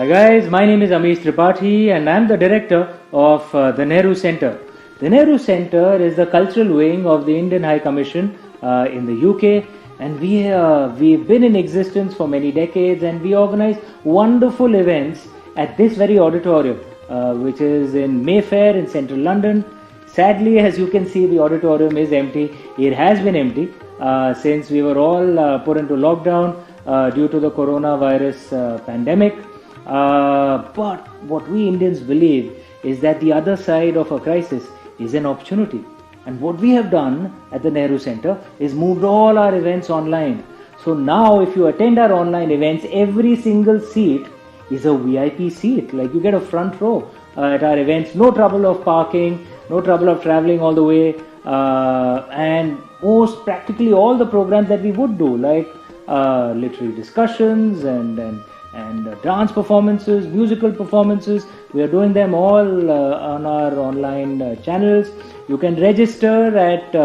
Guys, my name is Amish Tripathi and I'm the director of the Nehru Centre. The Nehru Centre is the cultural wing of the Indian High Commission in the UK, and we've been in existence for many decades, and we organize wonderful events at this very auditorium, which is in Mayfair in central London. Sadly, as you can see, the auditorium is empty. It has been empty since we were all put into lockdown due to the coronavirus pandemic. But what we Indians believe is that the other side of a crisis is an opportunity. And what we have done at the Nehru Centre is moved all our events online. So now if you attend our online events, every single seat is a VIP seat. Like you get a front row at our events. No trouble of parking, no trouble of travelling all the way. And most practically all the programs that we would do, like literary discussions and dance performances, musical performances. We are doing them all on our online channels. You can register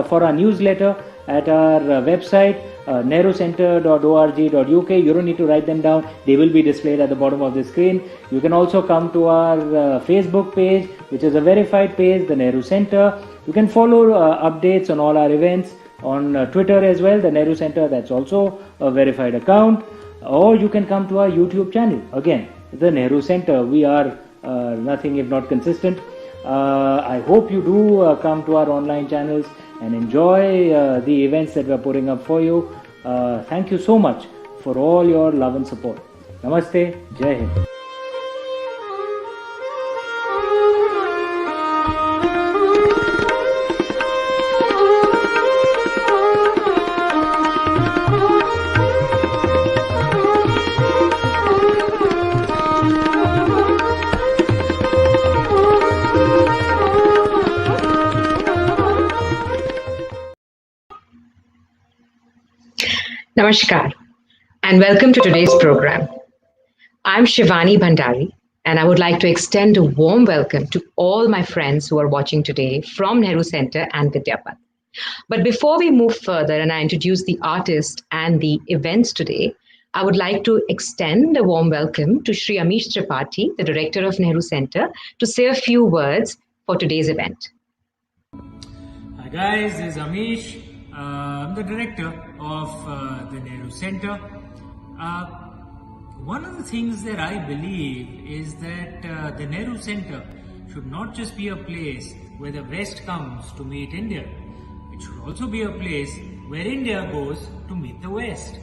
for our newsletter at our website nehrucentre.org.uk. You don't need to write them down. They will be displayed at the bottom of the screen. You can also come to our Facebook page, which is a verified page, the Nehru Centre. You can follow updates on all our events on Twitter as well, the Nehru Centre. That's also a verified account. Or you can come to our YouTube channel. Again, the Nehru Centre. We are nothing if not consistent. I hope you do come to our online channels and enjoy the events that we're putting up for you. Thank you so much for all your love and support. Namaste. Jai Hind. Namaskar and welcome to today's program. I'm Shivani Bhandari and I would like to extend a warm welcome to all my friends who are watching today from Nehru Centre and Vidyapath. But before we move further and I introduce the artist and the events today, I would like to extend a warm welcome to Shri Amish Tripathi, the director of Nehru Centre, to say a few words for today's event. Hi guys, this is Amish. I'm the director of the Nehru Centre. One of the things that I believe is that the Nehru Centre should not just be a place where the West comes to meet India. It should also be a place where India goes to meet the West.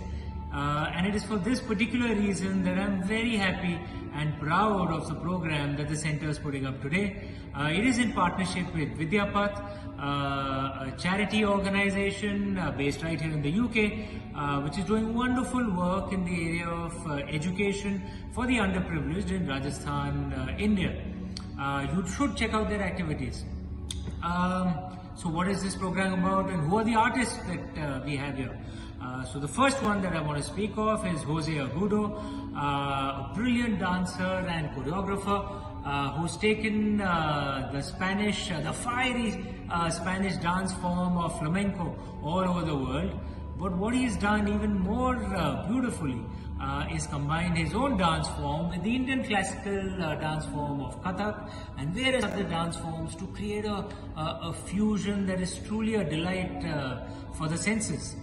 And it is for this particular reason that I'm very happy and proud of the program that the Centre is putting up today. It is in partnership with Vidyapath, a charity organization based right here in the UK, which is doing wonderful work in the area of education for the underprivileged in Rajasthan, India. You should check out their activities. So what is this program about and who are the artists that we have here? So the first one that I want to speak of is José Agudo, a brilliant dancer and choreographer who's taken the fiery Spanish dance form of Flamenco all over the world. But what he's done even more beautifully is combined his own dance form with the Indian classical dance form of Kathak and various other dance forms to create a fusion that is truly a delight for the senses.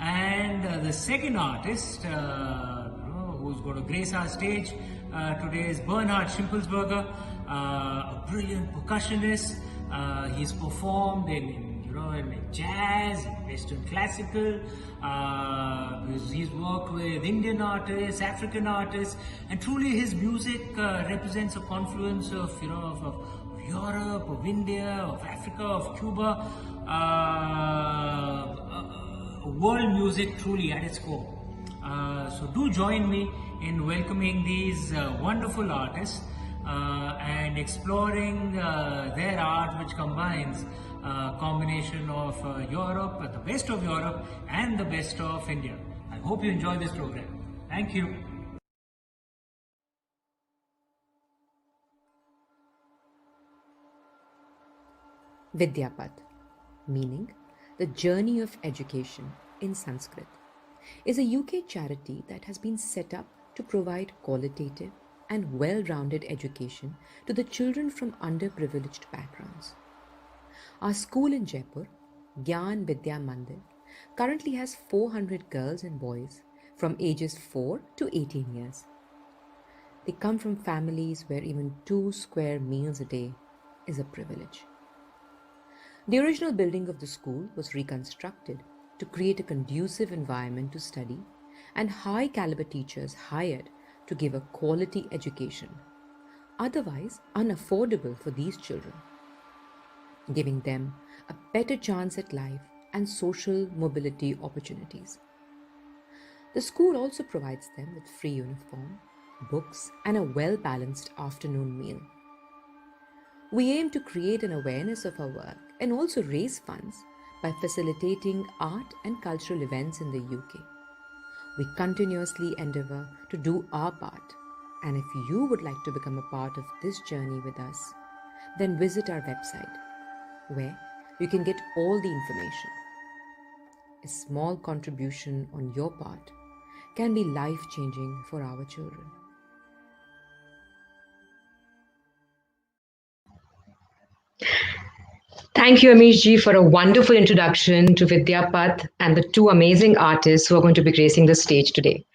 And the second artist who's going to grace our stage today is Bernhard Schimpelsberger, a brilliant percussionist. He's performed in jazz, Western classical. He's worked with Indian artists, African artists, and truly his music represents a confluence of Europe, of India, of Africa, of Cuba. World music truly at its core. So do join me in welcoming these wonderful artists and exploring their art, which combines a combination of Europe, the best of Europe and the best of India. I hope you enjoy this program. Thank you. Vidyapath, meaning the journey of education in Sanskrit, is a UK charity that has been set up to provide qualitative and well-rounded education to the children from underprivileged backgrounds. Our school in Jaipur, Gyan Vidya Mandir, currently has 400 girls and boys from ages 4 to 18 years. They come from families where even 2 square meals a day is a privilege. The original building of the school was reconstructed to create a conducive environment to study and high caliber teachers hired to give a quality education, otherwise unaffordable for these children, giving them a better chance at life and social mobility opportunities. The school also provides them with free uniform, books, and a well-balanced afternoon meal. We aim to create an awareness of our work and also raise funds by facilitating art and cultural events in the UK. We continuously endeavour to do our part, and if you would like to become a part of this journey with us, then visit our website, where you can get all the information. A small contribution on your part can be life-changing for our children. Thank you, Amish ji, for a wonderful introduction to Vidyapath and the two amazing artists who are going to be gracing the stage today.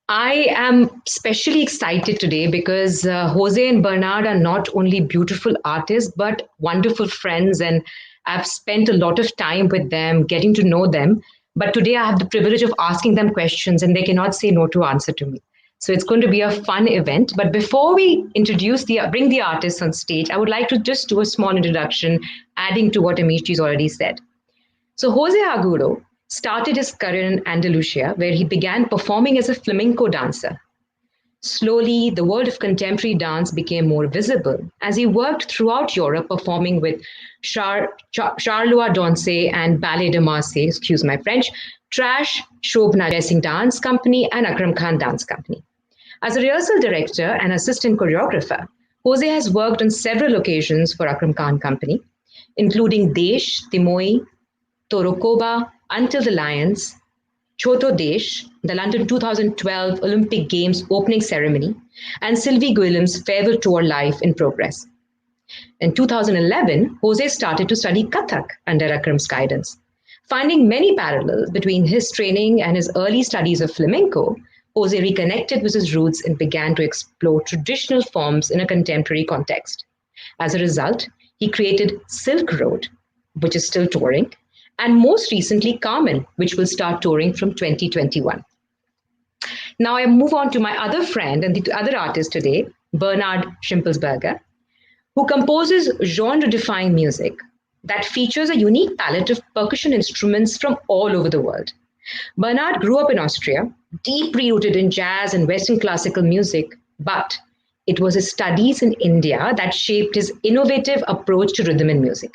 I am especially excited today because Jose and Bernard are not only beautiful artists, but wonderful friends. And I've spent a lot of time with them, getting to know them. But today I have the privilege of asking them questions and they cannot say no to answer to me. So it's going to be a fun event. But before we bring the artists on stage, I would like to just do a small introduction, adding to what Amish has already said. So Jose Agudo started his career in Andalusia, where he began performing as a flamenco dancer. Slowly, the world of contemporary dance became more visible as he worked throughout Europe performing with Charleroi Dancer and Ballet de Marseille, excuse my French, Trash, Shobna Dressing Dance Company, and Akram Khan Dance Company. As a rehearsal director and assistant choreographer, Jose has worked on several occasions for Akram Khan Company, including Desh, Timoi, Torokoba, Until the Lions, Choto Desh, the London 2012 Olympic Games opening ceremony, and Sylvie Guillem's farewell tour live in progress. In 2011, Jose started to study Kathak under Akram's guidance. Finding many parallels between his training and his early studies of flamenco, Jose reconnected with his roots and began to explore traditional forms in a contemporary context. As a result, he created Silk Road, which is still touring, and most recently Carmen, which will start touring from 2021. Now I move on to my other friend and the other artist today, Bernhard Schimpelsberger, who composes genre-defying music that features a unique palette of percussion instruments from all over the world. Bernhard grew up in Austria, deeply rooted in jazz and Western classical music, but it was his studies in India that shaped his innovative approach to rhythm and music.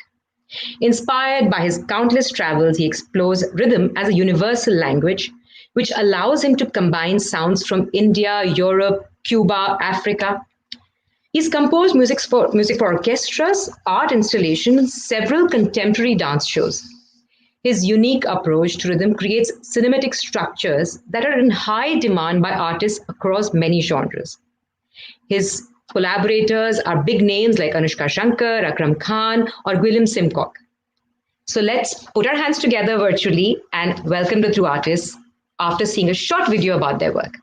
Inspired by his countless travels, he explores rhythm as a universal language, which allows him to combine sounds from India, Europe, Cuba, Africa. He's composed music for orchestras, art installations, and several contemporary dance shows. His unique approach to rhythm creates cinematic structures that are in high demand by artists across many genres. His collaborators are big names like Anushka Shankar, Akram Khan, or Guillem Simcock. So let's put our hands together virtually and welcome the two artists after seeing a short video about their work.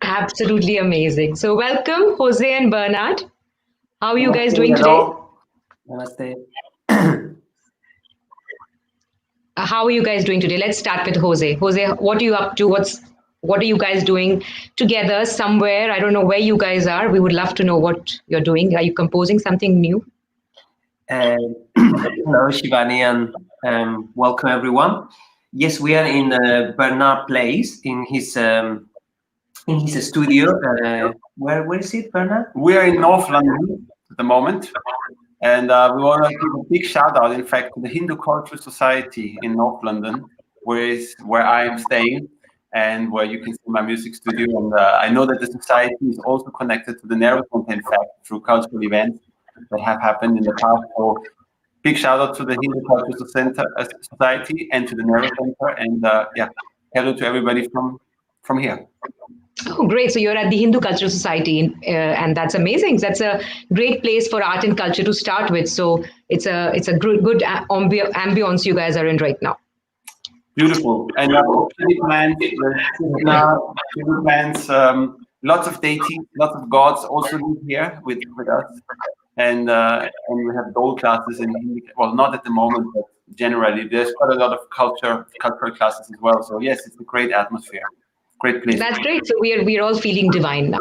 Absolutely amazing. So welcome, Jose and Bernhard. How are you guys doing today? Namaste. How are you guys doing today? Let's start with Jose. Jose, what are you up to? What are you guys doing together somewhere? I don't know where you guys are. We would love to know what you're doing. Are you composing something new? Hello, Shivani, and welcome everyone. Yes, we are in Bernhard Place in his studio. Where is it, Bernhard? We are in North London at the moment, and we want to give a big shout out, in fact, to the Hindu Cultural Society in North London, where I am staying and where you can see my music studio. And I know that the society is also connected to the Nehru Centre, in fact, through cultural events that have happened in the past. So big shout out to the Hindu Cultural Society and to the Nehru Centre, and hello to everybody from here. Oh, great. So you're at the Hindu Cultural Society, and that's amazing. That's a great place for art and culture to start with. So it's a good ambience you guys are in right now. Beautiful. And plans, lots of deities, lots of gods also live here with us. And we have Dole classes in Hindi. Well, not at the moment, but generally there's quite a lot of cultural classes as well. So yes, it's a great atmosphere. Great place. That's great. So we're all feeling divine now.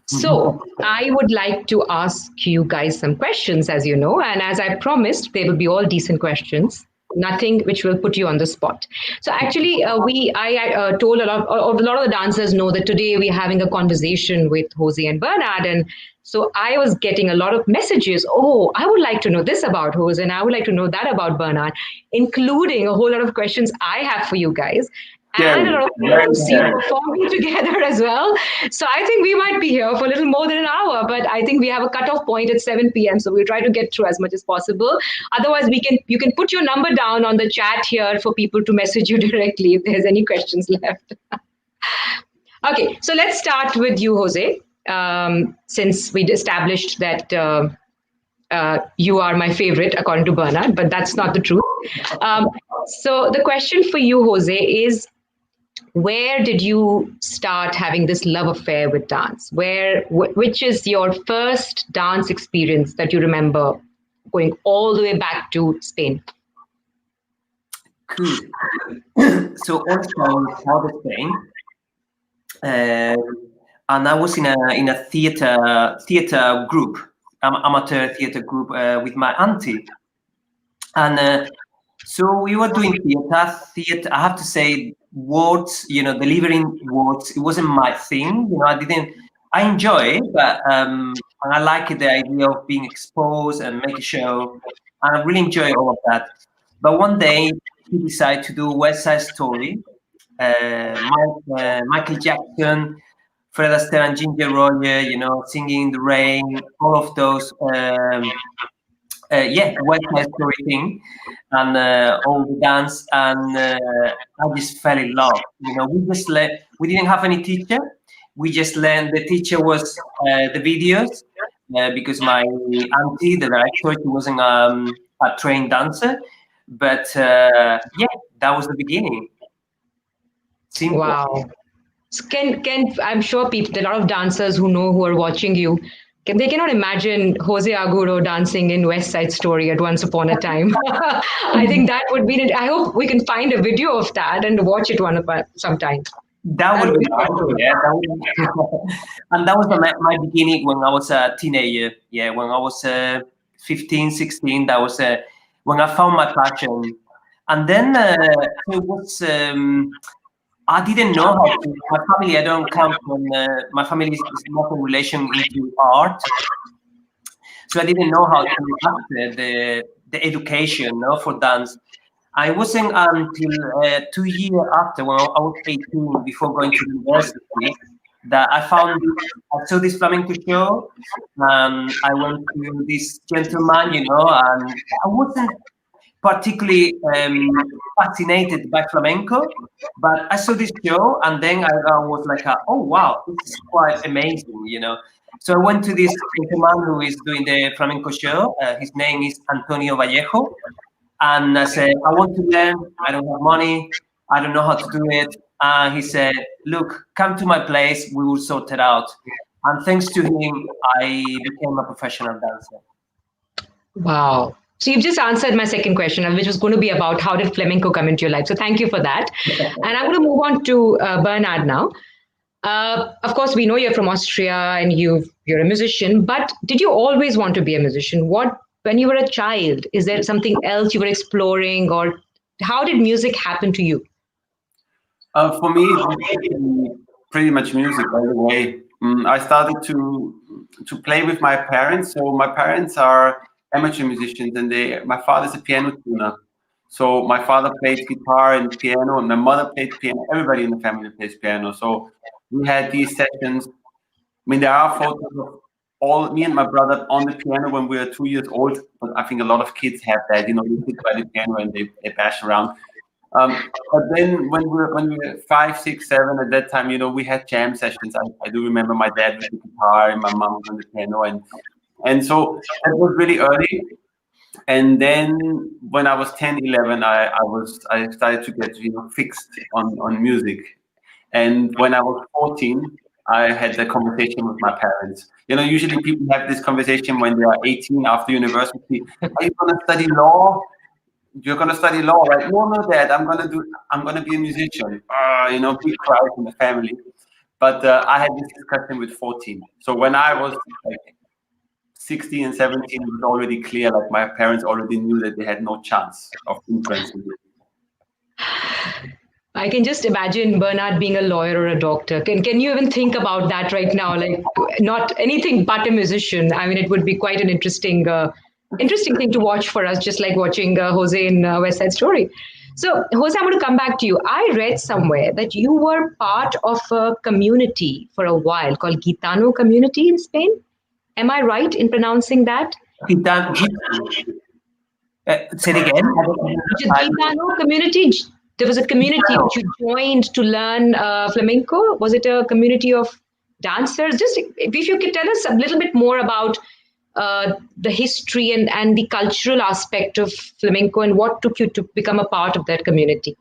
So I would like to ask you guys some questions, as you know, and as I promised, they will be all decent questions. Nothing which will put you on the spot. So actually, I told a lot of the dancers know that today we're having a conversation with Jose and Bernhard, and so I was getting a lot of messages. Oh, I would like to know this about Jose, and I would like to know that about Bernhard, including a whole lot of questions I have for you guys. And a lot of people see performing together as well. So I think we might be here for a little more than an hour, but I think we have a cutoff point at 7 p.m. So we'll try to get through as much as possible. Otherwise, you can put your number down on the chat here for people to message you directly if there's any questions left. Okay, so let's start with you, Jose, since we established that you are my favorite, according to Bernhard, but that's not the truth. So the question for you, Jose, is where did you start having this love affair with dance? Which is your first dance experience that you remember going all the way back to Spain? Cool. So also out of Spain, and I was in a theater group, amateur theater group with my auntie, and so we were doing theater. I have to say, words, delivering words, it wasn't my thing. I enjoy it, but and I like the idea of being exposed and make a show. And I really enjoy all of that. But one day he decided to do West Side Story, Michael Jackson, Fred Astaire and Ginger Roger, Singing in the Rain, all of those. West Side Story thing, and all the dance, and I just fell in love. We didn't have any teacher. We just learned. The teacher was the videos, because my auntie, the director, she wasn't a trained dancer, but that was the beginning. Simple. Wow. So can I'm sure a lot of dancers who are watching you. They cannot imagine Jose Agudo dancing in West Side Story at Once Upon a Time. I think that would be. I hope we can find a video of that and watch it sometime. That would be awesome. Yeah. And that was my beginning when I was a teenager. Yeah, when I was 15, 16. That was when I found my passion. And then it was. I didn't know how to. My family, I don't come from. My family is not in relation into art, so I didn't know how to master the education, for dance. I wasn't until 2 years after, when I was 18, before going to university, that I saw this flamenco show, and I went to this gentleman, and I wasn't particularly fascinated by flamenco, but I saw this show, and then I was like, oh wow, this is quite amazing. So I went to this gentleman who is doing the flamenco show. His name is Antonio Vallejo, and I said, I want to learn. I don't have money. I don't know how to do it. And he said, look, come to my place. We will sort it out. And thanks to him, I became a professional dancer. Wow. So you've just answered my second question, which was going to be about how did flamenco come into your life. So thank you for that. And I'm going to move on to Bernhard now. Of course, we know you're from Austria and you're a musician, but did you always want to be a musician? When you were a child, is there something else you were exploring, or how did music happen to you? For me, it was pretty much music all the way. I started to play with my parents. So my parents are amateur musicians, and my father's a piano tuner. So my father plays guitar and piano, and my mother plays piano. Everybody in the family plays piano. So we had these sessions. I mean, there are photos of all me and my brother on the piano when we were 2 years old. But I think a lot of kids have that. They sit by the piano and they bash around. But then when we were 5, 6, 7, at that time, we had jam sessions. I do remember my dad with the guitar and my mom on the piano, and so that was really early. And then when I was 10, 11, I started to get fixed on music. And when I was 14, I had the conversation with my parents. Usually people have this conversation when they are 18 after university. Are you going to study law? You're going to study law, right? No, Dad. I'm going to be a musician. Big crowd in the family. But I had this discussion with 14. So when I was like 16 and 17, it was already clear. Like my parents already knew that they had no chance of influencing me. I can just imagine Bernhard being a lawyer or a doctor. Can you even think about that right now? Like, not anything but a musician. I mean, it would be quite an interesting thing to watch for us, just like watching José in West Side Story. So, José, I'm going to come back to you. I read somewhere that you were part of a community for a while called Gitano community in Spain. Am I right in pronouncing that? Say it again. Gitano community. There was a community which you joined to learn flamenco. Was it a community of dancers? Just if you could tell us a little bit more about the history and the cultural aspect of flamenco and what took you to become a part of that community.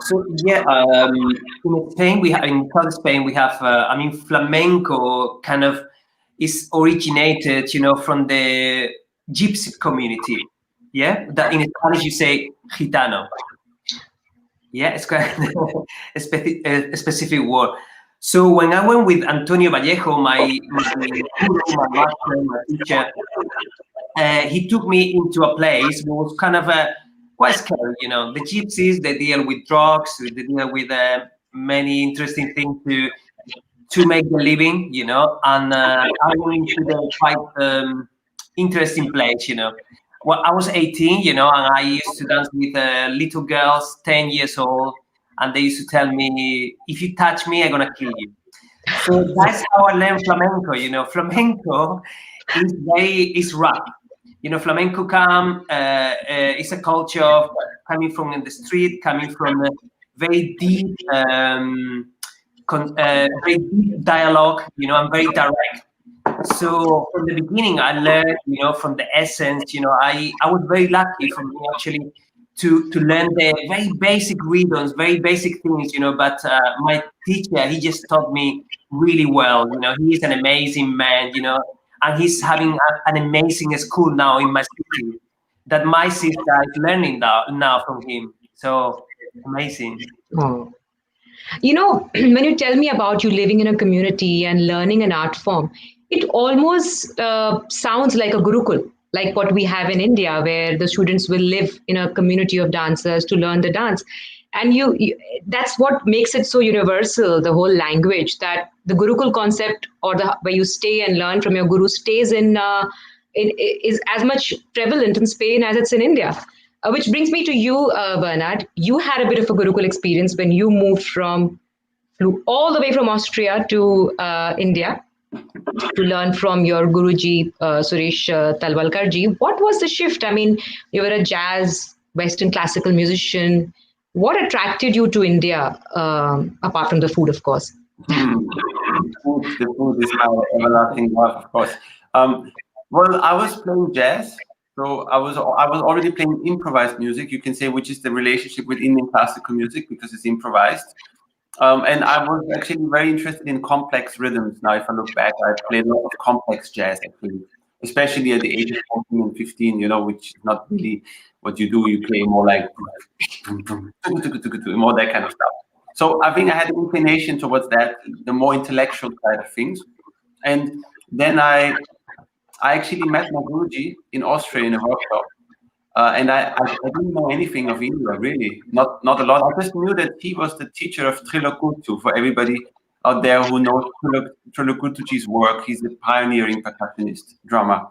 So yeah, in Spain in Spain we have flamenco kind of is originated from the gypsy community. Yeah, that in Spanish you say gitano. Yeah, it's quite a specific word. So when I went with Antonio Vallejo, my master, my teacher, he took me into a place that was kind of quite scary. The gypsies, they deal with drugs, they deal with many interesting things to make a living, and I went into the quite interesting place, Well, I was 18, and I used to dance with little girls, 10 years old, and they used to tell me, if you touch me, I'm going to kill you. So that's how I learned flamenco, Flamenco is rap. Flamenco is a culture of coming from the street, coming from a very deep, very deep dialogue, and very direct. So from the beginning, I learned, from the essence, I was very lucky for me actually to learn the very basic rhythms, very basic things, but my teacher, he just taught me really well. He is an amazing man, and he's having an amazing school now in my city that my sister is learning now from him. So amazing. Oh. When you tell me about you living in a community and learning an art form, it almost sounds like a gurukul, like what we have in India, where the students will live in a community of dancers to learn the dance. And that's what makes it so universal, the whole language, that the gurukul concept, or where you stay and learn from your guru, stays is as much prevalent in Spain as it's in India. Which brings me to you, Bernhard. You had a bit of a gurukul experience when you moved from flew all the way from Austria to India to learn from your Guruji, Suresh Talwalkarji. What was the shift? I mean, you were a jazz, Western classical musician. What attracted you to India, apart from the food, of course? The food is my everlasting love, of course. Well, I was playing jazz, so I was already playing improvised music, you can say, which is the relationship with Indian classical music because it's improvised. And I was actually very interested in complex rhythms. Now, if I look back, I played a lot of complex jazz, actually, especially at the age of 14 and 15, which is not really what you do. You play more like more that kind of stuff. So I think I had an inclination towards that, the more intellectual side of things. And then I actually met my Guruji in Austria in a workshop. And I didn't know anything of India, really, not a lot. I just knew that he was the teacher of Trilok Gurtu. For everybody out there who knows Trilok Gurtuji's work, he's a pioneering percussionist, drummer.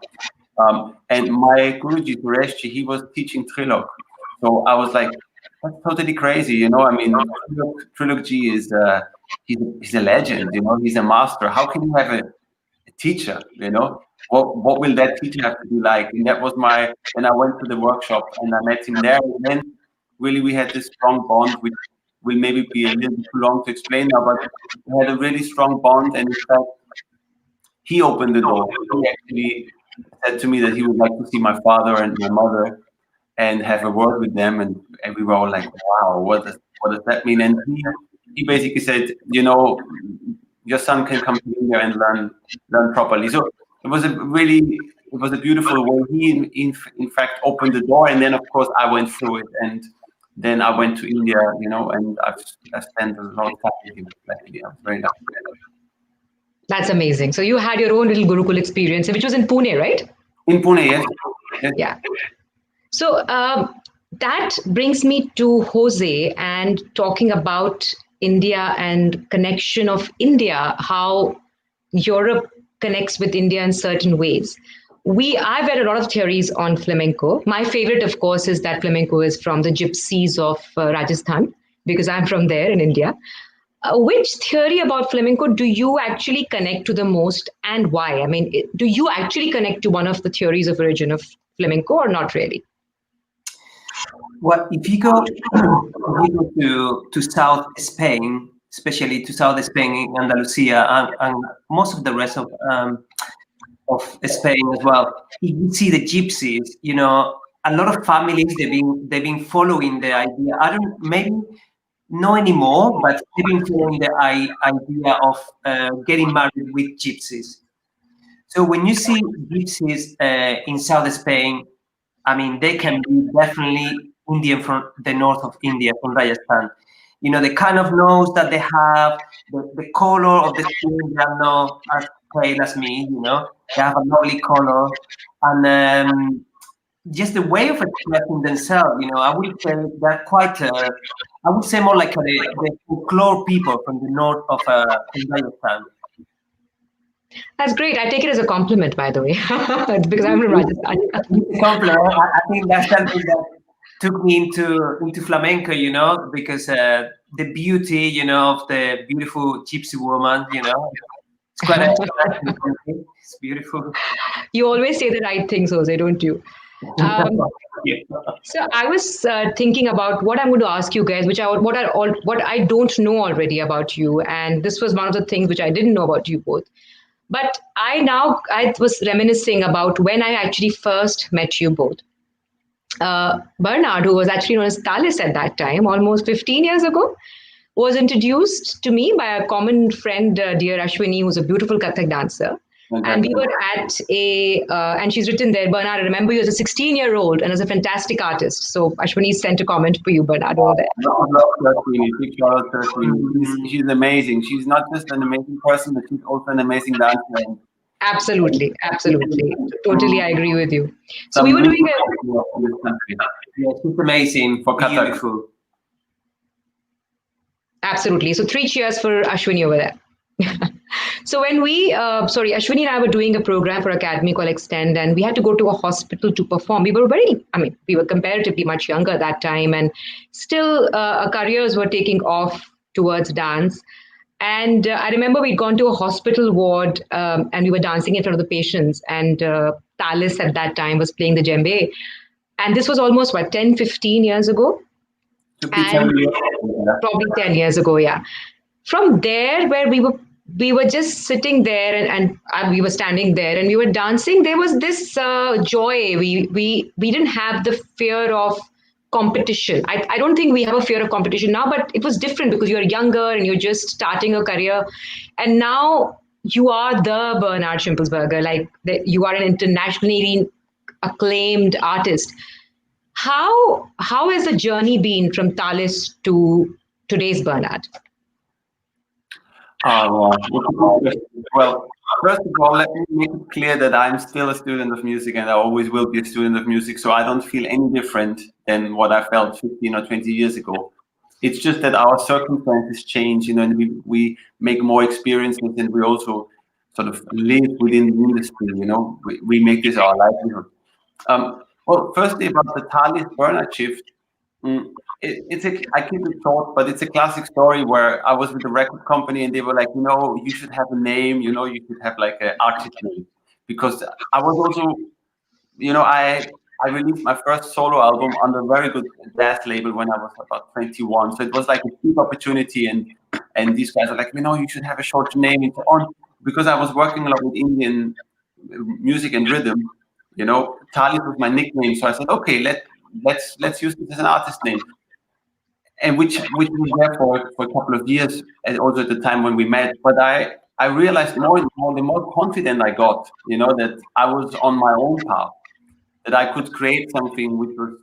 And my Guruji, Sureshji, he was teaching Trilok. So I was like, that's totally crazy, I mean, Trilokji is he's a legend, he's a master. How can you have a teacher, What will that teacher have to be like? And that was and I went to the workshop and I met him there. And then really we had this strong bond, which will maybe be a little bit too long to explain now, but we had a really strong bond. And in fact, he opened the door. He actually said to me that he would like to see my father and my mother and have a word with them. And we were all like, wow, what does that mean? And he basically said, your son can come to India and learn properly. So it was a beautiful way. He in fact opened the door, and then of course I went through it, and then I went to India, and I've spent a lot of time with him. I was very lucky. That's amazing. So you had your own little Gurukul experience, which was in Pune, right? In Pune, yes. Yeah. So that brings me to Jose and talking about India and connection of India, how Europe connects with India in certain ways. I've read a lot of theories on flamenco. My favorite, of course, is that flamenco is from the gypsies of Rajasthan, because I'm from there in India. Which theory about flamenco do you actually connect to the most, and why? I mean, do you actually connect to one of the theories of origin of flamenco or not really? Well, if you go to South Spain, especially to South Spain, in Andalusia, and most of the rest of Spain as well, if you see the gypsies, a lot of families they've been following the idea. I don't maybe not anymore, but they've been following the idea of getting married with gypsies. So when you see gypsies in South Spain, I mean, they can be definitely Indian from the north of India, from Rajasthan. The kind of nose that they have, the color of the skin, they are not as pale as me, They have a lovely color. And just the way of expressing themselves, I would say they're quite, I would say more like the folklore people from the north of Rajasthan. That's great. I take it as a compliment, by the way, because I'm from Rajasthan. It's a compliment. I think that's something that took me into flamenco, because the beauty, of the beautiful gypsy woman, it's quite it's beautiful. You always say the right things, Jose, don't you? So I was thinking about what I'm going to ask you guys, what I don't know already about you, and this was one of the things which I didn't know about you both. But I was reminiscing about when I actually first met you both. Bernhard, who was actually known as Talis at that time, almost 15 years ago, was introduced to me by a common friend, dear Ashwini, who's a beautiful Kathak dancer. Okay. And we were at and she's written there, Bernhard, I remember you as a 16-year-old and as a fantastic artist. So Ashwini sent a comment for you, Bernhard, over there. I love Ashwini. She's amazing. She's not just an amazing person, but she's also an amazing dancer. Absolutely. Totally, I agree with you. So we were doing yeah, she's amazing for Kathak. Absolutely. So 3 cheers for Ashwini over there. So when Ashwini and I were doing a program for Academy called Extend, and we had to go to a hospital to perform. We were comparatively much younger at that time, and still our careers were taking off towards dance. And I remember we'd gone to a hospital ward and we were dancing in front of the patients. And Talis at that time was playing the djembe. And this was almost, 10, 15 years ago? And probably 10 years ago, yeah. From there, where we were just sitting there and we were standing there and we were dancing, there was this joy. We didn't have the fear of competition. I don't think we have a fear of competition now, but it was different because you're younger and you're just starting a career. And now you are the Bernhard Schimpelsberger, you are an internationally acclaimed artist. How has the journey been from Talis to today's Bernhard? Well, first of all, let me make it clear that I'm still a student of music and I always will be a student of music. So I don't feel any different than what I felt 15 or 20 years ago. It's just that our circumstances change, and we make more experiences and we also sort of live within the industry, we make this our livelihood. Well, firstly, about the Talis Bernhard shift, I keep it short, but it's a classic story where I was with a record company and they were like, you should have a name, you should have like an artist name. Because I was also, I released my first solo album on a very good jazz label when I was about 21. So it was like a big opportunity and these guys are like, you should have a short name and so on. Because I was working a lot with Indian music and rhythm, Talis was my nickname. So I said, okay, let's use this as an artist name. And which was there for a couple of years, and also at the time when we met. But I realized more and more, the more confident I got, that I was on my own path, that I could create something which was,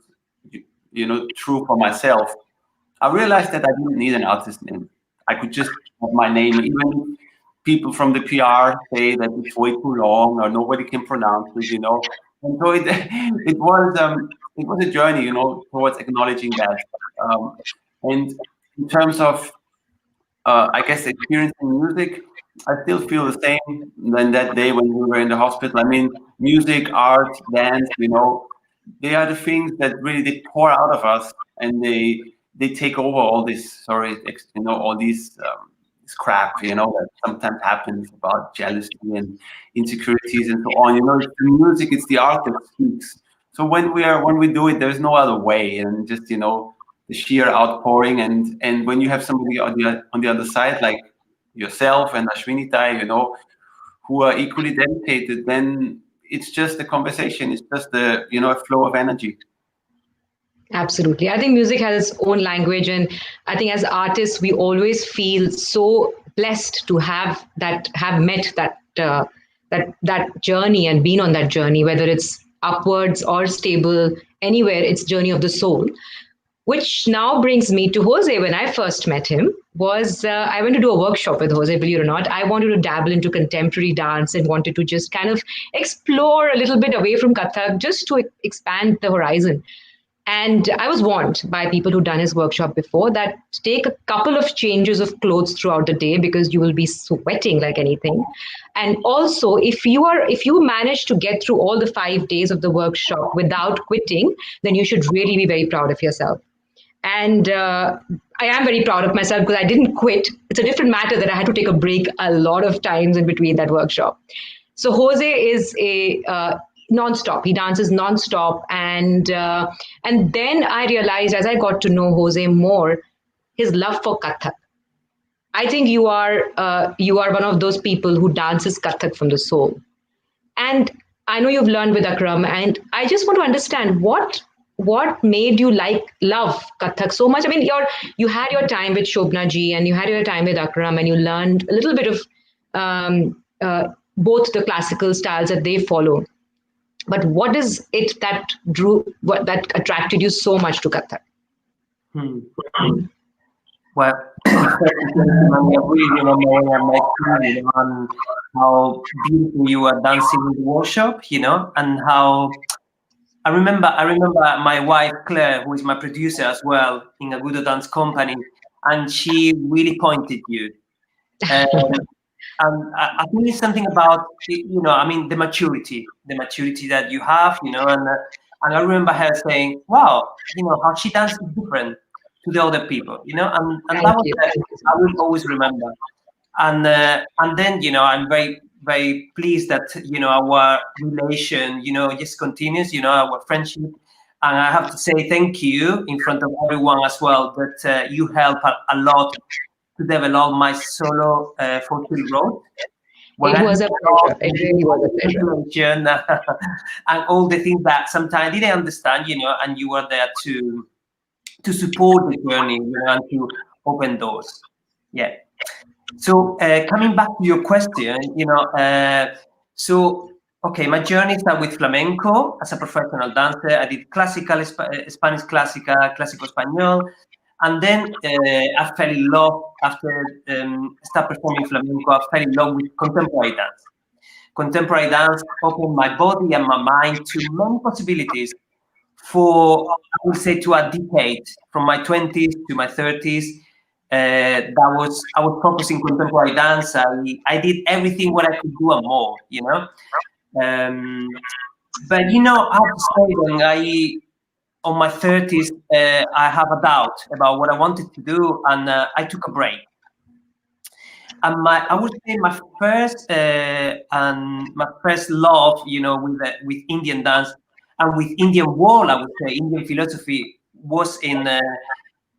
true for myself. I realized that I didn't need an artist name. I could just have my name. Even people from the PR say that it's way too long or nobody can pronounce it, And so it was a journey, towards acknowledging that. And in terms of, I guess, experiencing music, I still feel the same than that day when we were in the hospital. I mean, music, art, dance, they are the things that really they pour out of us, and they take over all this. All these this crap, that sometimes happens about jealousy and insecurities and so on. It's the music, it's the art that speaks. So when we do it, there's no other way, and just the sheer outpouring, and when you have somebody on the other side like yourself and Ashwini Tai, who are equally dedicated, then it's just a conversation. It's just a flow of energy. Absolutely. I think music has its own language, and I think as artists, we always feel so blessed to have met that journey and been on that journey, whether it's upwards or stable, anywhere, it's journey of the soul. Which now brings me to José. When I first met him, I went to do a workshop with José, believe it or not. I wanted to dabble into contemporary dance and wanted to just kind of explore a little bit away from Kathak, just to expand the horizon. And I was warned by people who'd done his workshop before that take a couple of changes of clothes throughout the day because you will be sweating like anything. And also, if you manage to get through all the 5 days of the workshop without quitting, then you should really be very proud of yourself. And I am very proud of myself because I didn't quit. It's a different matter that I had to take a break a lot of times in between that workshop. So José is a non-stop. He dances non-stop. And then I realized as I got to know José more, his love for Kathak. I think you are one of those people who dances Kathak from the soul. And I know you've learned with Akram, and I just want to understand what made you love Kathak so much. I mean, you had your time with Shobna ji and you had your time with Akram, and you learned a little bit of both the classical styles that they follow. But what is it that attracted you so much to Kathak? Well, I really remember when I met you, and how beautiful you were dancing in the workshop, and how I remember my wife Claire, who is my producer as well in Agudo dance company, and she really pointed you. And I think it's something about, the maturity that you have, and I remember her saying, wow, how she dances different to the other people, and that was I will always remember. And then, I'm very, very pleased that, our relation, just continues, our friendship. And I have to say thank you in front of everyone as well, that you help a lot to develop my solo for Hill Road. It was a pleasure. It really was a pleasure. And all the things that sometimes I didn't understand, and you were there to support the journey, and to open doors. Yeah. So coming back to your question, okay, my journey started with flamenco as a professional dancer. I did classical, Spanish classical español, and then I fell in love after start performing flamenco. I fell in love with contemporary dance. Contemporary dance opened my body and my mind to many possibilities for, I would say, to a decade, from my 20s to my 30s. I was focusing contemporary dance. I did everything what I could do and more, but I have to say, when on my 30s, I have a doubt about what I wanted to do, and I took a break. And I would say my first love, with Indian dance and with Indian world, I would say Indian philosophy, was in.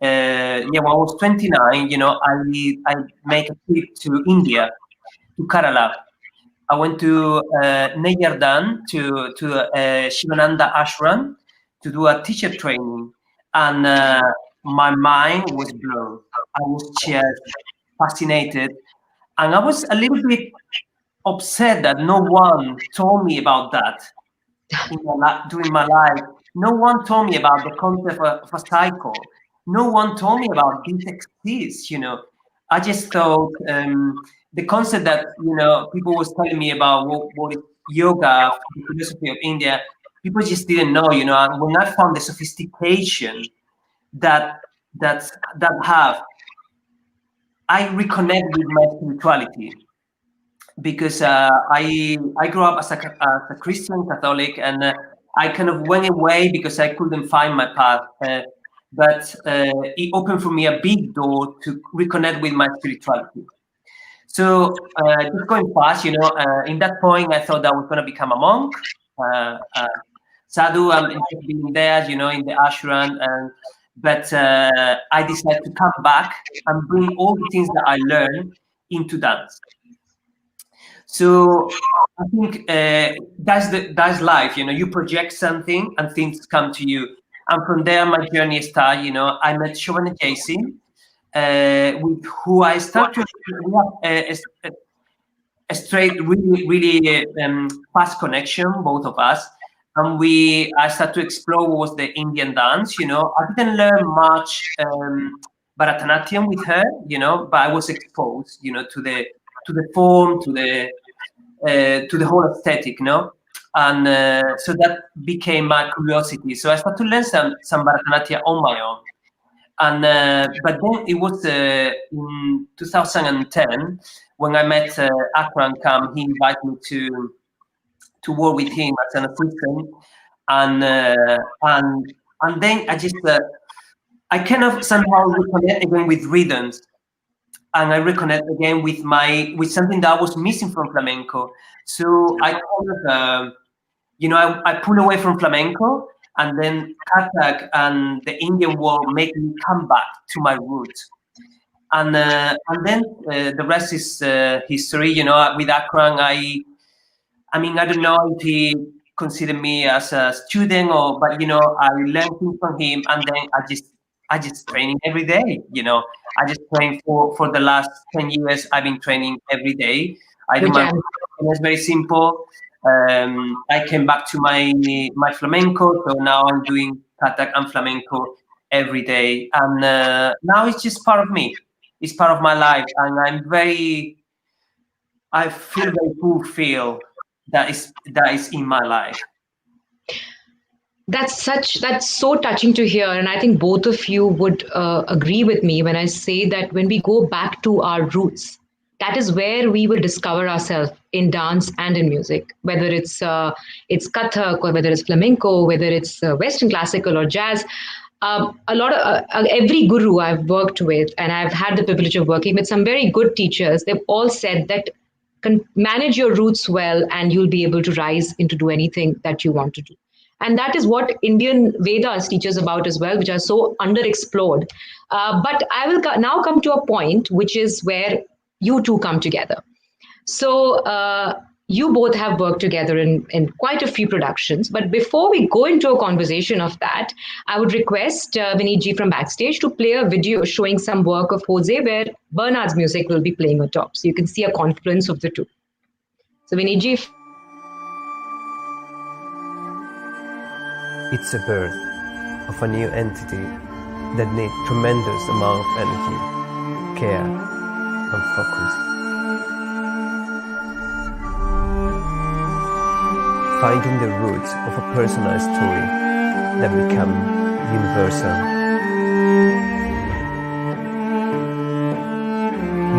When I was 29, I made a trip to India, to Kerala. I went to Neyardan, to Shivananda ashram, to do a teacher training, and my mind was blown. I was just fascinated, and I was a little bit upset that no one told me about that during my life. No one told me about the concept of a cycle. No one told me about this exists, I just thought the concept that, people was telling me about what is yoga, the philosophy of India, people just didn't know, and when I found the sophistication that have, I reconnect with my spirituality, because I grew up as a Christian Catholic, and I kind of went away because I couldn't find my path. But it opened for me a big door to reconnect with my spirituality. So just going fast, in that point, I thought I was going to become a monk, sadhu, and just being there, in the ashram. But I decided to come back and bring all the things that I learned into dance. So I think that's life. You project something and things come to you. And from there, my journey started. I met Shivani Bhandari, with who I started to have a straight, really, really fast connection, both of us. And I started to explore what was the Indian dance. I didn't learn much Bharatanatyam with her, but I was exposed, to the form, to the whole aesthetic, and so that became my curiosity. So I started to learn some Bharatanatyam on my own. And but then it was in 2010 when I met Akram Khan. He invited me to work with him as an assistant, and then I just I kind of somehow reconnect again with rhythms, and I reconnect again with something that I was missing from flamenco. So I kind of I pull away from flamenco, and then Kathak and the Indian world make me come back to my roots. And then the rest is history. With Akram, I don't know if he considered me as a student but I learned things from him, and then I just training every day. I just train for the last 10 years. I've been training every day. I do my. It's very simple. I came back to my flamenco, so now I'm doing Kathak and flamenco every day, and now it's just part of me. It's part of my life, and I feel very fulfilled that is in my life. That's so touching to hear, and I think both of you would agree with me when I say that when we go back to our roots, that is where we will discover ourselves in dance and in music, whether it's Kathak or whether it's flamenco, whether it's Western classical or jazz. a lot of every guru I've worked with, and I've had the privilege of working with some very good teachers, they've all said that manage your roots well and you'll be able to rise into do anything that you want to do. And that is what Indian Vedas teaches about as well, which are so underexplored. But I will now come to a point, which is where you two come together. So you both have worked together in quite a few productions. But before we go into a conversation of that, I would request Vineet ji from backstage to play a video showing some work of José, where Bernhard's music will be playing on top. So you can see a confluence of the two. So Vineet ji. It's a birth of a new entity that needs tremendous amount of energy, care, and focus. Finding the roots of a personal story that become universal.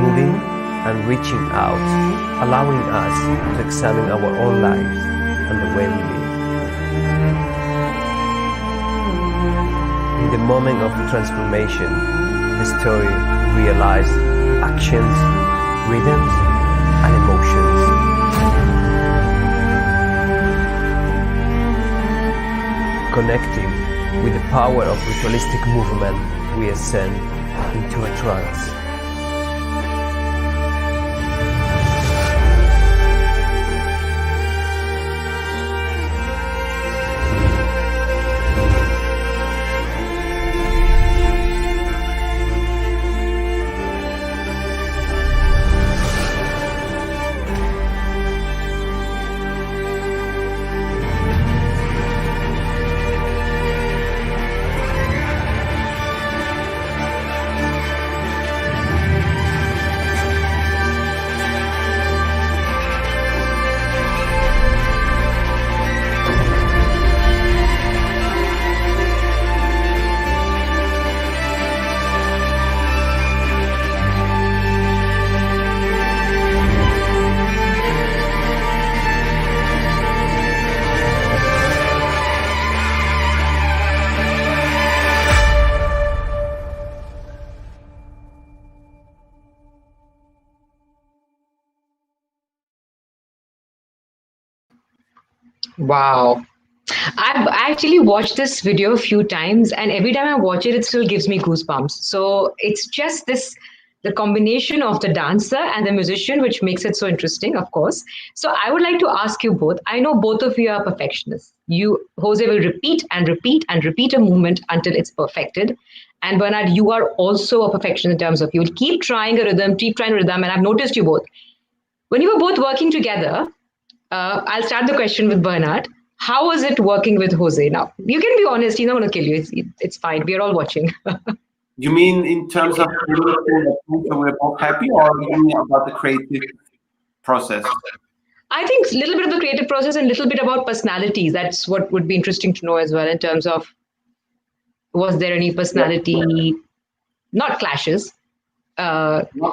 Moving and reaching out, allowing us to examine our own lives and the way we live. In the moment of transformation, the story realized actions, rhythms, and emotions. Connecting with the power of ritualistic movement, we ascend into a trance. Wow. I've actually watched this video a few times, and every time I watch it, it still gives me goosebumps. So it's just the combination of the dancer and the musician, which makes it so interesting, of course. So I would like to ask you both. I know both of you are perfectionists. José will repeat and repeat and repeat a movement until it's perfected. And Bernhard, you are also a perfectionist in terms of you will keep trying a rhythm, and I've noticed you both. When you were both working together, I'll start the question with Bernhard. How was it working with José? Now, you can be honest. He's not going to kill you. It's fine. We are all watching. You mean in terms of we're both happy, or you mean about the creative process? I think a little bit of the creative process and a little bit about personalities. That's what would be interesting to know as well in terms of, was there any personality, not clashes, harmony.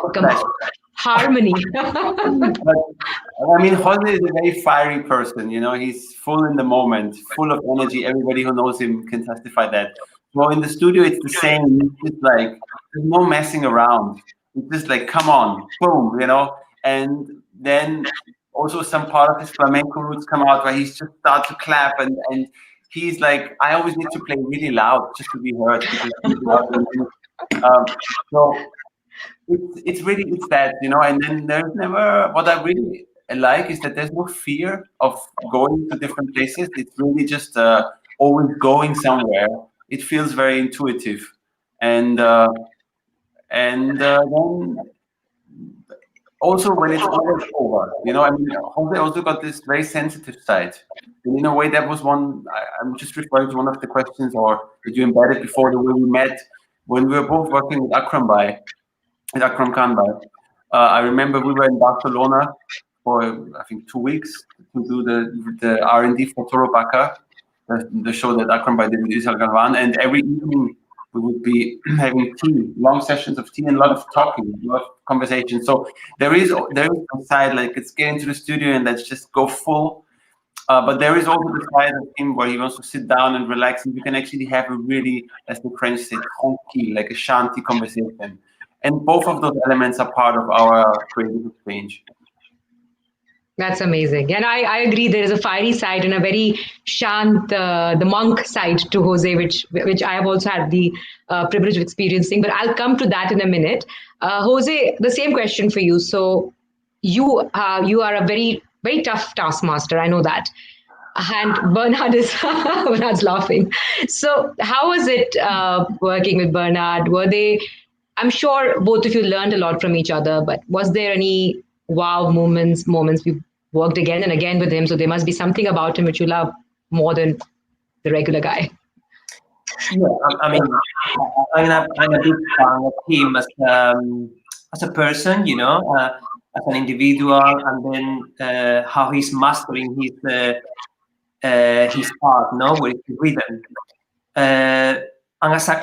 But, I mean, José is a very fiery person. You know, he's full in the moment, full of energy. Everybody who knows him can testify that. Well, in the studio, it's the same. It's just like, there's no messing around. It's just like, come on, boom, you know. And then also some part of his flamenco roots come out where he's just start to clap, and he's like, I always need to play really loud just to be heard. So it's that, you know. And then there's never, what I really like is that there's no fear of going to different places. It's really just always going somewhere. It feels very intuitive, and then also when it's over, you know. I mean, José also got this very sensitive side, and in a way that was one. I'm just referring to one of the questions, or that you embedded before, the way we met when we were both working with Akram Khan. I remember we were in Barcelona for I think 2 weeks to do the R&D for Toro Baka, the show that Akram did with Isal Galvan, and every evening we would be having tea, long sessions of tea, and a lot of talking, a lot of conversation. So there is a side, like, let's get into the studio and let's just go full. But there is also the side of him where he wants to sit down and relax, and you can actually have a really, as the French say, tranquille, like a shanty conversation. And both of those elements are part of our creative exchange. That's amazing. And I agree, there is a fiery side and a very shant, the monk side to Jose, which I have also had the privilege of experiencing. But I'll come to that in a minute. Jose, the same question for you. So you are a very, very tough taskmaster. I know that. And Bernhard's laughing. So how was it working with Bernhard? I'm sure both of you learned a lot from each other, but was there any wow moments we worked again and again with him? So there must be something about him which you love more than the regular guy. Yeah, I mean, I'm a big fan of him as a person, as an individual, and then how he's mastering his part, with his rhythm. And as a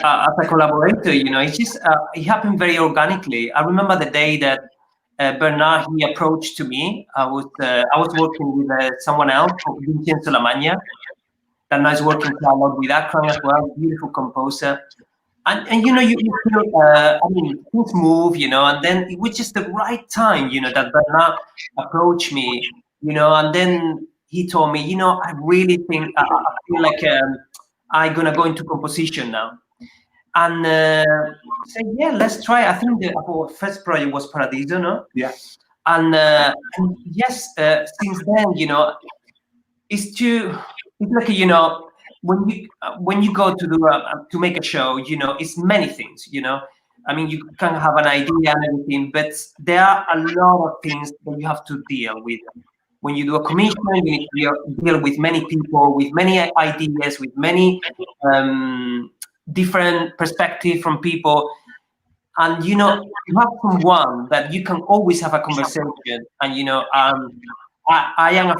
collaborator, it's just it happened very organically. I remember the day that Bernard, he approached to me. I was working with someone else, Vincenzo Lamagna, that now is working a lot with Akron as well, beautiful composer. And you feel, things move, and then it was just the right time, that Bernard approached me, and then he told me, I really think, I feel like I'm going to go into composition now. And said, yeah, let's try. I think our first project was Paradiso, no? Yeah. And yes, since then, it's like, when you go to make a show, it's many things, I mean, you can have an idea and everything, but there are a lot of things that you have to deal with. When you do a commission, you need to deal with many people, with many ideas, with many different perspectives from people. And, you have someone that you can always have a conversation. And, I am a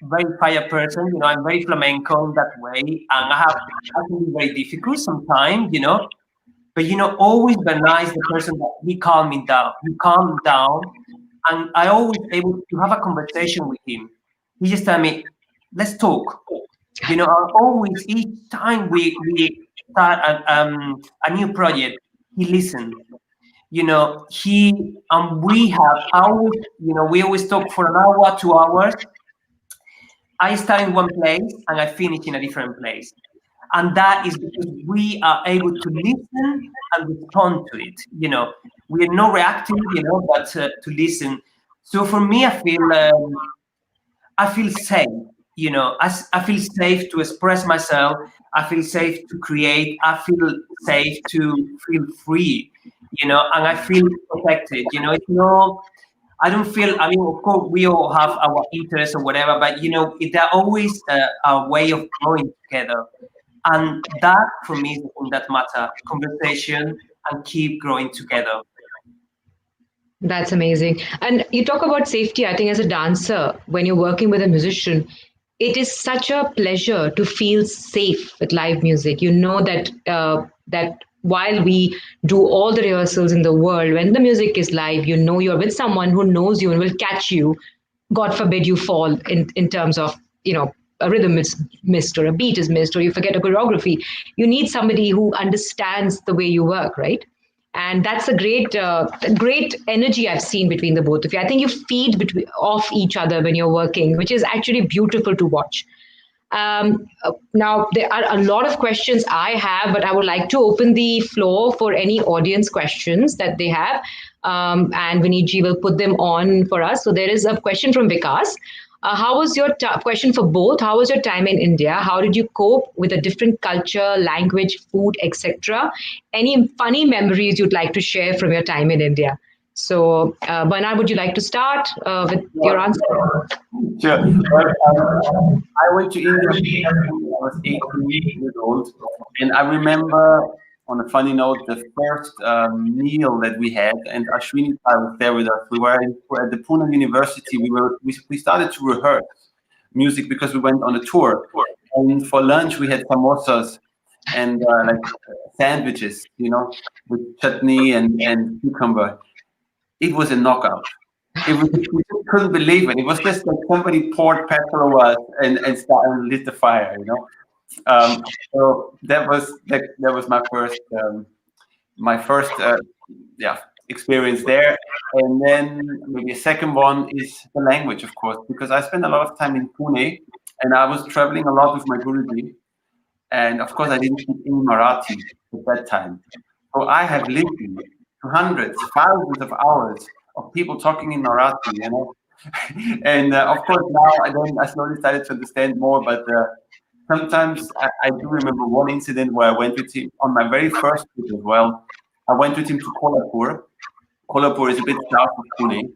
very fire person, I'm very flamenco in that way. And I can be very difficult sometimes, but, always Bernard is the person that he calmed me down. He calmed me down. And I always able to have a conversation with him. He just tell me, let's talk. Always, each time we start a new project, he listens. We always talk for an hour, 2 hours. I start in one place and I finish in a different place. And that is because we are able to listen and respond to it. We are not reactive, but to listen. So for me, I feel safe. I feel safe to express myself. I feel safe to create. I feel safe to feel free. And I feel protected. I don't feel. I mean, of course, we all have our interests or whatever, but they're always a way of growing together. And that, for me, is the thing that matters. Conversation and keep growing together. That's amazing. And you talk about safety. I think as a dancer, when you're working with a musician, it is such a pleasure to feel safe with live music. You know that that while we do all the rehearsals in the world, when the music is live, you're with someone who knows you and will catch you. God forbid you fall in terms of, a rhythm is missed or a beat is missed or you forget a choreography. You need somebody who understands the way you work, right? And that's a great energy I've seen between the both of you. I think you feed off each other when you're working, which is actually beautiful to watch. Now, there are a lot of questions I have, but I would like to open the floor for any audience questions that they have. And Vinitji will put them on for us. So there is a question from Vikas. How was your question for both? How was your time in India? How did you cope with a different culture, language, food, etc.? Any funny memories you'd like to share from your time in India? So, Bernhard, would you like to start with your answer? Sure. I went to India when I was 18 years old, and I remember, on a funny note, the first meal that we had, and Ashwini was there with us. We were at the Pune University. We started to rehearse music because we went on a tour. And for lunch, we had samosas and like sandwiches, with chutney and cucumber. It was a knockout. we just couldn't believe it. It was just like somebody poured petrol over us and started and lit the fire, you know. So that was my first experience there. And then maybe a second one is the language, of course, because I spent a lot of time in Pune and I was traveling a lot with my Guruji. And of course, I didn't speak any Marathi at that time. So I have listened to hundreds, thousands of hours of people talking in Marathi, you know. And of course, now I slowly started to understand more, but sometimes I do remember one incident where I went with him on my very first trip as well. I went with him to Kolhapur. Kolhapur is a bit south of Pune.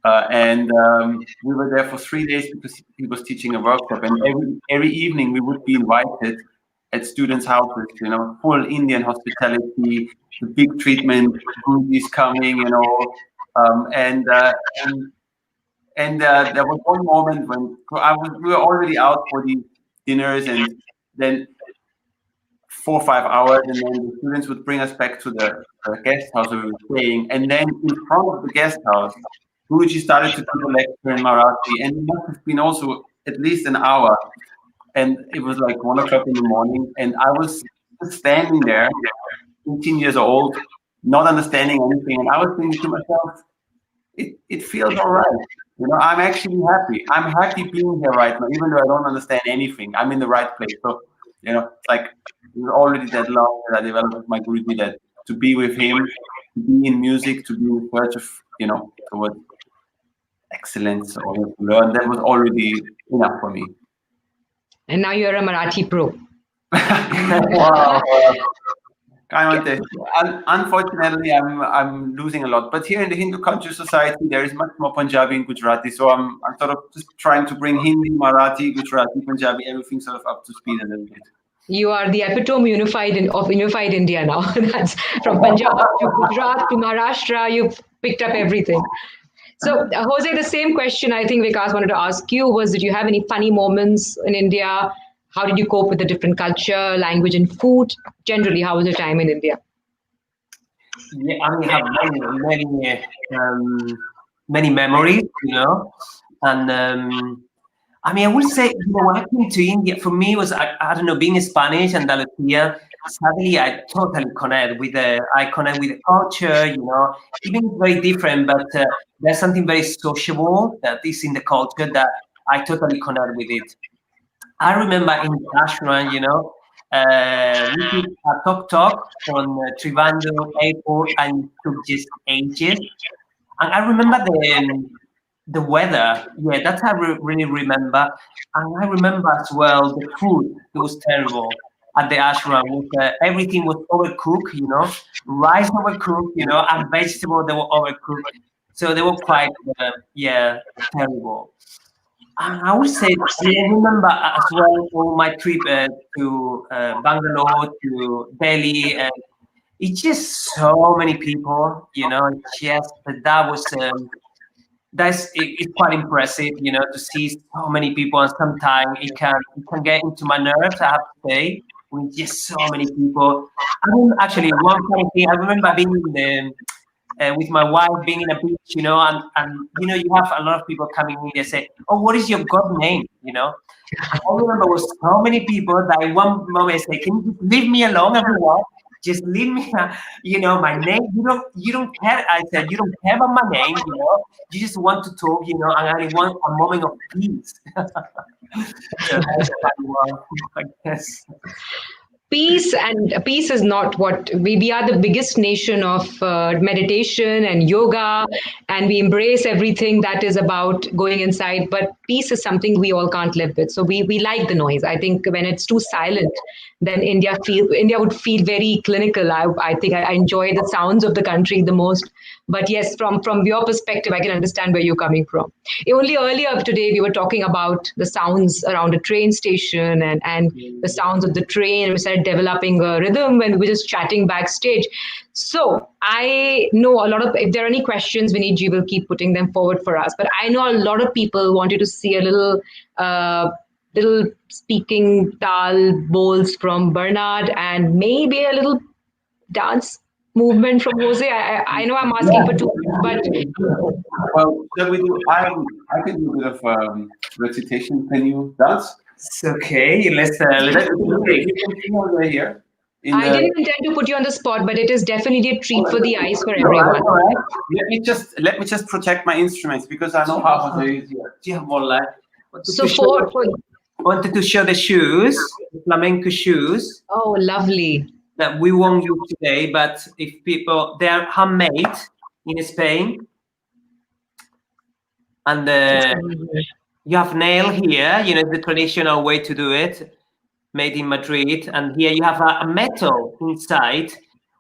And we were there for 3 days because he was teaching a workshop. And every evening we would be invited at students' houses, you know, full Indian hospitality, the big treatment, Guruji is coming, you know. And there was one moment when we were already out for the dinners, and then 4 or 5 hours, and then the students would bring us back to the guest house where we were staying. And then in front of the guest house, Guruji started to give a lecture in Marathi, and it must have been also at least an hour. And it was like 1 o'clock in the morning, and I was just standing there, 18 years old, not understanding anything. And I was thinking to myself, it feels all right. You know, I'm actually happy. I'm happy being here right now, even though I don't understand anything. I'm in the right place. So, you know, it's like it was already that love that I developed with my Guruji, that to be with him, to be in music, to be in search of, you know, towards excellence or to learn, that was already enough for me. And now you're a Marathi pro. Wow. Unfortunately, I'm losing a lot. But here in the Hindu Culture Society, there is much more Punjabi and Gujarati. So I'm sort of just trying to bring Hindi, Marathi, Gujarati, Punjabi, everything sort of up to speed a little bit. You are the epitome of unified India now. That's from Punjab to Gujarat to Maharashtra. You've picked up everything. So, Jose, the same question I think Vikas wanted to ask you was, did you have any funny moments in India? How did you cope with the different culture, language, and food? Generally, how was your time in India? Yeah, I mean, I have many memories, you know, and I mean, I would say, you know, when I came to India, for me, was I don't know, being Spanish and Andalusia. Suddenly, I totally connect with the culture. You know, even it's very different, but there's something very sociable that is in the culture that I totally connect with it. I remember in the ashram, you know, we took a tuk-tuk from Trivandrum airport, and it took just ages. And I remember the weather. Yeah, that's how I really remember. And I remember as well the food. It was terrible at the ashram. Everything was overcooked, you know, rice overcooked, you know, and vegetables, they were overcooked. So they were quite, terrible. I would say, I remember as well on my trip to Bangalore, to Delhi, and it's just so many people, you know, just that was, it's quite impressive, you know, to see so many people, and sometimes it can get into my nerves, I have to say, with just so many people. I mean, actually, one funny thing, I remember being in with my wife, being in a beach, you know, and you know, you have a lot of people coming in, they say, "Oh, what is your God name?" You know, I remember was so many people that in one moment I say, "Can you just leave me alone, everyone? Just leave me, you know, my name. You don't care." I said, "You don't care about my name, you know. You just want to talk, you know, and I want a moment of peace." So that's one, I guess. Peace is not what we are. The biggest nation of meditation and yoga, and we embrace everything that is about going inside, but peace is something we all can't live with. So we like the noise. I think when it's too silent, then India would feel very clinical. I think I enjoy the sounds of the country the most. But yes, from your perspective, I can understand where you're coming from. Only earlier today, we were talking about the sounds around a train station and the sounds of the train. We started developing a rhythm when we were just chatting backstage. So I know a lot of, if there are any questions, Vinitji will keep putting them forward for us. But I know a lot of people wanted to see a little speaking tal bowls from Bernhard and maybe a little dance movement from Jose. I know I'm asking for too but Well, shall we do? I can do a bit of recitation. Can you dance? It's okay. Let's do it. You can sing over here. I didn't intend to put you on the spot, but it is definitely a treat for the eyes for All everyone. right. Let me just protect my instruments because I know how José is here. So wanted to show the shoes, the flamenco shoes oh, lovely. that we won't use today, but if people, they are handmade in Spain. And you have nail here, the traditional way to do it, made in Madrid. And here you have a metal inside,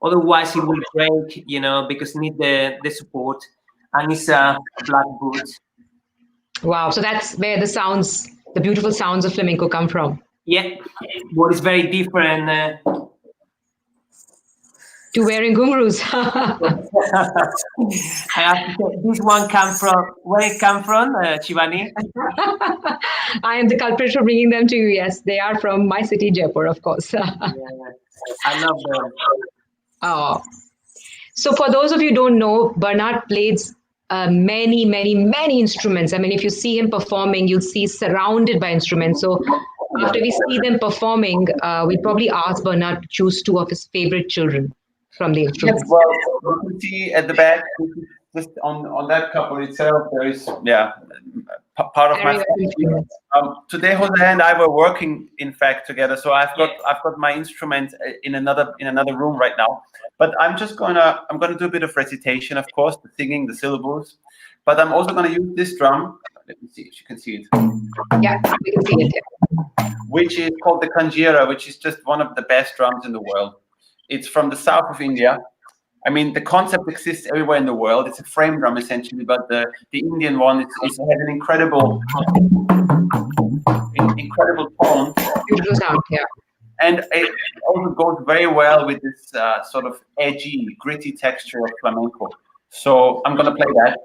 otherwise it will break, because need the support. And it's a black boot. Wow. So that's where the beautiful sounds of flamenco come from. Yeah, what is very different. To wearing gumrus. I have to say, this one where it come from, Shivani? I am the culprit for bringing them to you. Yes, they are from my city, Jaipur, of course. Yeah, I love them. Oh. So for those of you who don't know, Bernhard plays many, many, many instruments. I mean, if you see him performing, you'll see he's surrounded by instruments. So after we see them performing, we'll probably ask Bernhard to choose two of his favorite children from the instruments. Yes, well, you can see at the back, just on that couple itself, there is part of my family. Today, José and I were working, in fact, together. So I've got my instrument in another room right now. But I'm gonna do a bit of recitation, of course, the singing, the syllables. But I'm also gonna use this drum. Let me see if you can see it. Yeah, we can see it. Which is called the kanjira, which is just one of the best drums in the world. It's from the south of India. I mean, the concept exists everywhere in the world. It's a frame drum essentially, but the Indian one has an incredible tone. Beautiful sound, yeah. And it also goes very well with this sort of edgy, gritty texture of flamenco. So I'm gonna play that.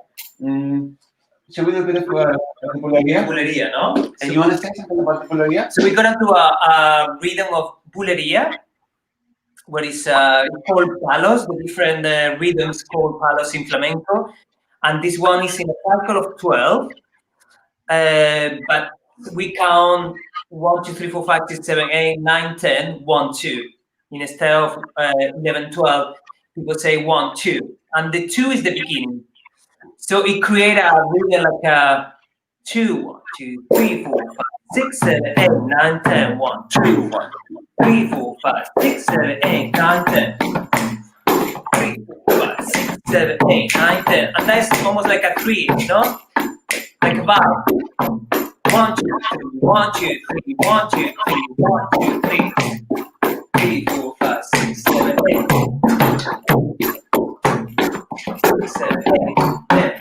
Shall we do a bit of bulería? Bulería, no? And you want to say something about the bulería? So we're gonna do a rhythm of bulería, where it's called palos, the different rhythms called palos in flamenco. And this one is in a cycle of 12, but we count 1, 2, 3, 4, 5, 6, 7, 8, 9, 10, 1, 2. Instead of 11, 12, people say 1, 2. And the 2 is the beginning. So it creates a rhythm like a 2, 1, 2, 3, 4, 5, 6, 7, 8, 9, 10, 1, 2, 1, 3, 4, 5, 6, 7, 8, 9, 10. 3, 4, 5, 6, 7, 8, 9, 10. And that's almost like a 3, like a vibe. 1, 2, 3, 1, 2, 3, 1, 2, 3, 1, 2, 3. 3, 4, 5, 6, 7, 8. 6, 7, 8, 10.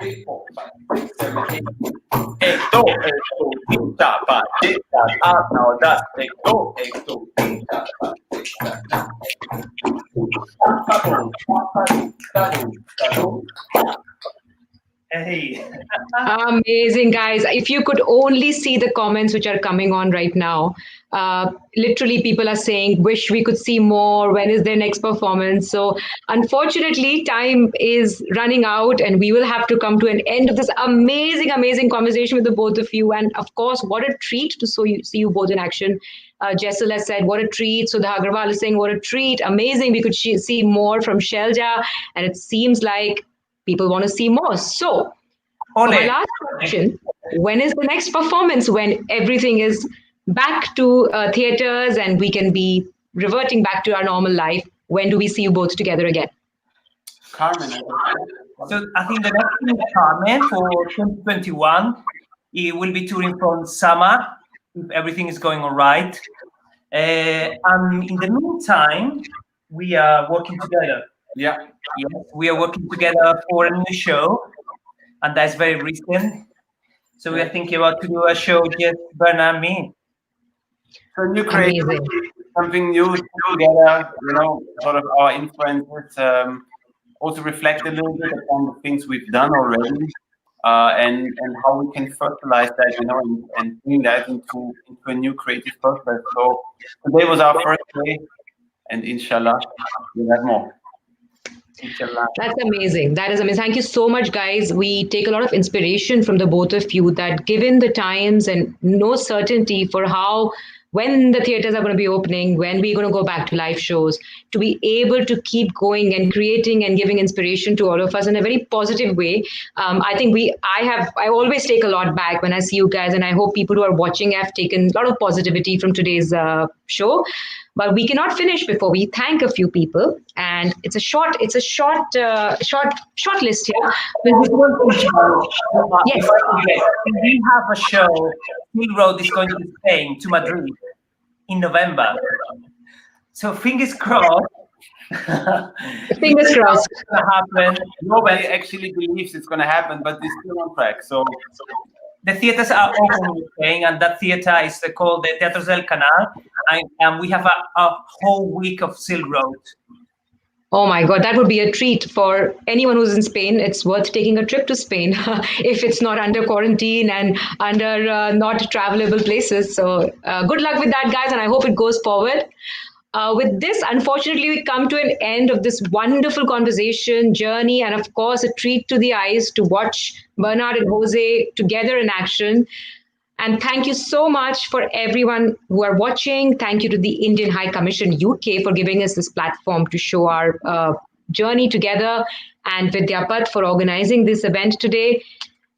3, 4, 5, 6, 7, 8. Esto, tita, pa, tita, now that. Esto, tita, pa, tita. Hey. Amazing, guys. If you could only see the comments which are coming on right now, literally people are saying, wish we could see more. When is their next performance? So unfortunately, time is running out and we will have to come to an end of this amazing, amazing conversation with the both of you. And of course, what a treat to see you both in action. Jessel has said, what a treat. Sudha Agarwal is saying, what a treat. Amazing. We could see more from Shelja. And it seems like people want to see more. So, for my last question, when is the next performance? When everything is back to theatres and we can be reverting back to our normal life? When do we see you both together again? Carmen. So I think the next thing is Carmen for 2021. He will be touring from summer if everything is going all right. And in the meantime, we are working together. Yeah. Yes, we are working together for a new show, and that's very recent. So we are thinking about to do a show, just Bernhard and me. So you create something new together, sort of our influences, also reflect a little bit upon the things we've done already, and how we can fertilize that, and bring that into a new creative process. So today was our first day, and inshallah, we'll have more. That's amazing. That is amazing. Thank you so much, guys. We take a lot of inspiration from the both of you that given the times and no certainty for when the theaters are going to be opening, when we're going to go back to live shows, to be able to keep going and creating and giving inspiration to all of us in a very positive way. I think I always take a lot back when I see you guys, and I hope people who are watching have taken a lot of positivity from today's show. But we cannot finish before we thank a few people, and it's a short list here. Yes, we have a show. Hill Road is going to Spain, to Madrid, in November. So fingers crossed. Fingers crossed. It's going to happen. Nobody actually believes it's going to happen, but it's still on track. So the theaters are open in Spain, and that theater is called the Teatros del Canal, and we have a whole week of Silk Road. Oh my God, that would be a treat for anyone who's in Spain. It's worth taking a trip to Spain if it's not under quarantine and under not travelable places. So good luck with that, guys, and I hope it goes forward. With this, unfortunately, we come to an end of this wonderful conversation, journey, and of course, a treat to the eyes to watch Bernhard and José together in action. And thank you so much for everyone who are watching. Thank you to the Indian High Commission UK for giving us this platform to show our journey together, and Vidyapath for organizing this event today.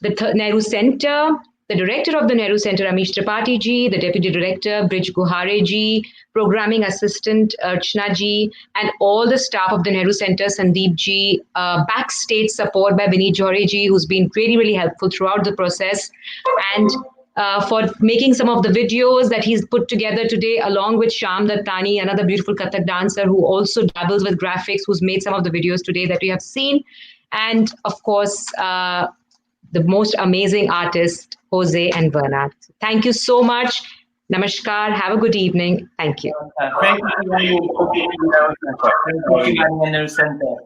The Nehru Centre, the director of the Nehru Centre, Amish Tripathi ji, the deputy director, Brij Guhare ji, programming assistant, Archana ji, and all the staff of the Nehru Centre, Sandeep ji, backstage support by Vineet Johri ji, who's been really, really helpful throughout the process, and for making some of the videos that he's put together today, along with Sham Dattani, another beautiful Kathak dancer who also dabbles with graphics, who's made some of the videos today that we have seen. And of course, the most amazing artist, José and Bernhard. Thank you so much. Namaskar. Have a good evening. Thank you. Thank you, Nehru Centre.